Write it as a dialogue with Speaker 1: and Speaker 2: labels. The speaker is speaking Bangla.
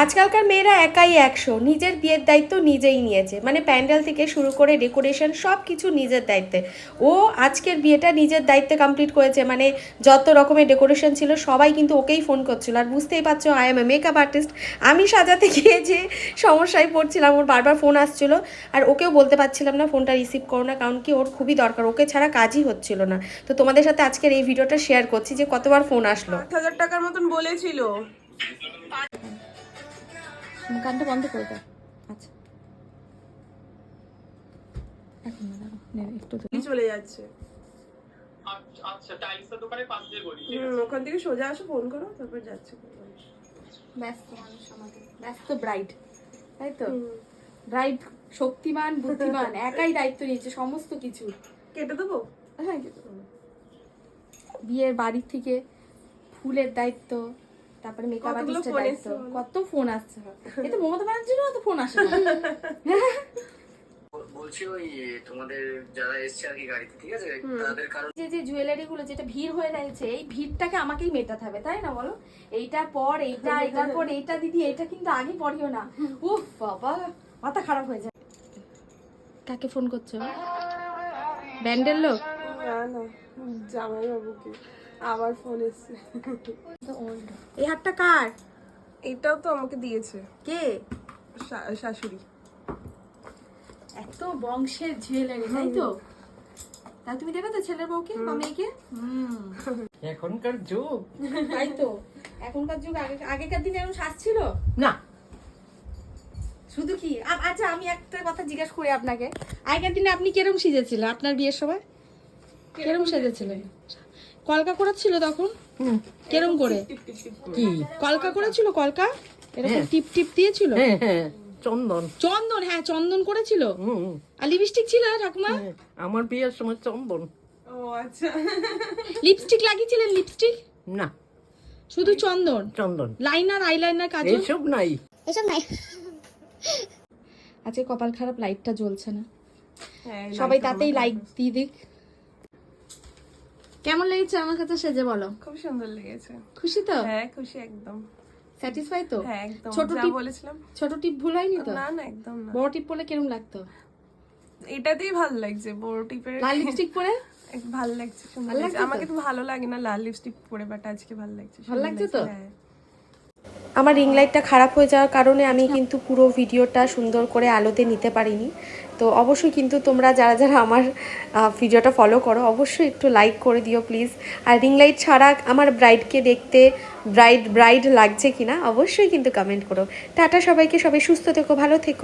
Speaker 1: আজকালকার মেয়েরা একাই 100, নিজের বিয়ের দায়িত্ব নিজেই নিয়েছে, মানে প্যান্ডেল থেকে শুরু করে ডেকোরেশন সব কিছু নিজের দায়িত্বে। ও আজকের বিয়েটা নিজের দায়িত্বে কমপ্লিট করেছে, মানে যত রকমের ডেকোরেশন ছিল সবাই কিন্তু ওকেই ফোন করছিল। আর বুঝতেই পারছো, I M A makeup artist, আমি সাজাতে গিয়ে যে সমস্যায় পড়ছিলাম, ওর বারবার ফোন আসছিলো আর ওকেও বলতে পারছিলাম না ফোনটা রিসিভ করো না, কারণ কি ওর খুবই দরকার, ওকে ছাড়া কাজই হচ্ছিল না। তো তোমাদের সাথে আজকের এই ভিডিওটা শেয়ার করছি যে কতবার ফোন আসলো।
Speaker 2: 8,000 টাকার মতন বলেছিল।
Speaker 1: গানটা বন্ধ করে দাও। আচ্ছা এখন না, দাঁড়াও, একটু
Speaker 2: চলে যাচ্ছে।
Speaker 3: আচ্ছা টাইলসের দোকানে পাশ দিয়ে বলি।
Speaker 2: ওখান থেকে সোজা আসো, ফোন করো, তারপর যাচ্ছে।
Speaker 1: ব্যস্ত মানুষ আমাদের, ব্যস্ত ব্রাইড, তাই তো? ব্রাইড শক্তিমান বুদ্ধিমান, একাই দায়িত্ব নিয়েছে সমস্ত কিছু।
Speaker 2: কেটে দেবো?
Speaker 1: হ্যাঁ কেটে দেবো। বিয়ের বাড়ির থেকে ফুলের দায়িত্ব, তারপরে মেকআপ আর্টিস্টের দায়িত্ব, কত ফোন আসছে। এই তো মমতা ব্যানার্জিরও তো ফোন আসে না।
Speaker 4: বলছি ওই তোমাদের যারা এসছে আর কি গাড়িতে, ঠিক আছে, তাদের কারণ
Speaker 1: যে জুয়েলারি গুলো যেটা ভিড় হয়ে রয়েছে, এই ভিড়টাকে আমাকেই মেটাতে হবে, তাই না বলো? এইটার পর এইটা, এইটার পর এইটা, দিদি এইটা কিন্তু আগে পড়িও না। উফ বাবা, মাথা খারাপ হয়ে যায়। কাকে ফোন করছো? ব্যান্ডেল লোক?
Speaker 2: না না, জামাই বাবুকে আবার ফোন এসছে।
Speaker 1: এই হাতটা কার?
Speaker 2: এটাও তো আমাকে দিয়েছে।
Speaker 1: কে?
Speaker 2: শাশুড়ি।
Speaker 1: এত বংশের জুয়েলারি, তাই তো? তা তুমি দেবে তো ছেলের বউকে বা মেয়েকে?
Speaker 5: এখনকার যুগ,
Speaker 1: তাই তো, এখনকার যুগ। আগেকার দিনে এরকম সাজ ছিল
Speaker 5: না
Speaker 1: শুধু কি? আচ্ছা আমি একটা কথা জিজ্ঞাসা করি আপনাকে, আগেকার দিনে আপনি কিরকম সেজেছিলেন আপনার বিয়ের সময়? কিরকম সেজেছিলেন? কলকা করেছিল তখন? কিরকম করে?
Speaker 5: কি
Speaker 1: কলকা করেছিল? কলকা এরকম
Speaker 5: হ্যাঁ।
Speaker 1: টিপ টিপ দিয়েছিল?
Speaker 5: হ্যাঁ হ্যাঁ, চন্দন।
Speaker 1: চন্দন, হ্যাঁ চন্দন করেছিল।
Speaker 5: হুম,
Speaker 1: আর লিপস্টিক ছিল ঠাকুমা?
Speaker 5: হ্যাঁ, আমার বিয়ের সময় চন্দন।
Speaker 2: ও আচ্ছা।
Speaker 1: লিপস্টিক লাগিয়েছিলেন? লিপস্টিক
Speaker 5: না,
Speaker 1: শুধু চন্দন?
Speaker 5: চন্দন
Speaker 1: লাইনার, আইলাইনার, কাজল
Speaker 5: এইসব নাই।
Speaker 1: এসব নাই। আজকে কপাল খারাপ, লাইটটা জ্বলছে না।
Speaker 2: হ্যাঁ,
Speaker 1: সবাই তাতেই লাইক দিয়ে দিক। কেমন লেগেছে আমার কাছে সেজে বলো?
Speaker 2: খুব সুন্দর লেগেছে।
Speaker 1: খুশি তো?
Speaker 2: হ্যাঁ খুশি, একদম
Speaker 1: স্যাটিসফাই তো?
Speaker 2: হ্যাঁ একদম।
Speaker 1: ছোট
Speaker 2: যা
Speaker 1: টিপ
Speaker 2: বলেছিলাম।
Speaker 1: ছোট টিপ ভুল হয়নি তো?
Speaker 2: না না, একদম না।
Speaker 1: বড় টিপ পরলে কিরকম লাগতো?
Speaker 2: এটাতেই ভালো লাগছে, বড় টিপের।
Speaker 1: লাল লিপস্টিক পরে
Speaker 2: ভালো লাগছে, সুন্দর
Speaker 1: ভালো
Speaker 2: লাগছে।
Speaker 1: লাগছে তো?
Speaker 2: আমাকে তো ভালো লাগে না লাল লিপস্টিক পরে, বাট আজকে ভালো লাগছে।
Speaker 1: ভালো লাগছে তো?
Speaker 2: হ্যাঁ।
Speaker 1: আমার রিং লাইটটা খারাপ হয়ে যাওয়ার কারণে আমি কিন্তু পুরো ভিডিওটা সুন্দর করে আলোতে নিতে পারিনি। তো অবশ্যই কিন্তু তোমরা যারা যারা আমার ভিডিওটা ফলো করো, অবশ্যই একটু লাইক করে দিও প্লিজ। আর রিং লাইট ছাড়া আমার ব্রাইডকে দেখতে ব্রাইড লাগছে কিনা অবশ্যই কিন্তু কমেন্ট করো। টাটা সবাইকে, সবাই সুস্থ থেকো, ভালো থেকো।